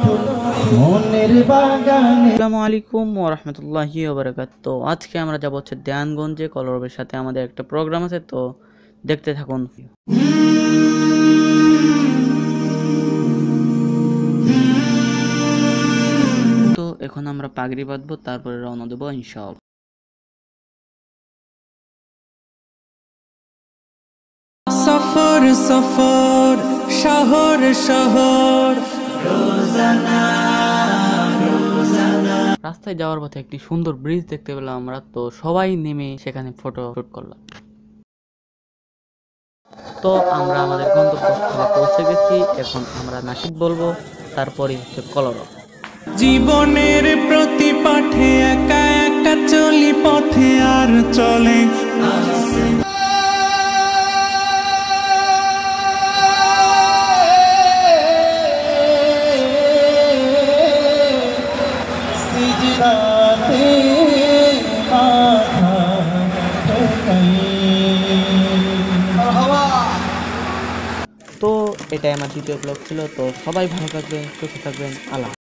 ফুল মনের বাগানে। আসসালামু আলাইকুম ওয়া রাহমাতুল্লাহি ওয়া বারাকাতুহু। তো আজকে আমরা যাব হচ্ছে দেয়ানগঞ্জে, কলরবের সাথে আমাদের একটা প্রোগ্রাম আছে, তো দেখতে থাকুন। তো এখন আমরা পাগড়ি বাঁধবো, তারপরে রওনা দেবো ইনশাআল্লাহ। সফর সফর শহর শহর রাস্তায় যাওয়ার পথে একটি সুন্দর ব্রিজ দেখতে পেলাম আমরা, তো সবাই নেমে সেখানে ফটো শুট করলাম। তো আমরা আমাদের গন্তব্যস্থলে পৌঁছে গেছি। এখন আমরা নাশিদ বলবো, তারপরে হচ্ছে কলরব। জীবনের প্রতি পাঠে একা একা চলি পথে আর চলে সিজদাতে মাথা ঠেকাই। তো এটাই আমার দ্বিতীয় ব্লগ ছিল। তো সবাই ভালো থাকবেন, সুস্থ থাকবেন। আল্লাহ।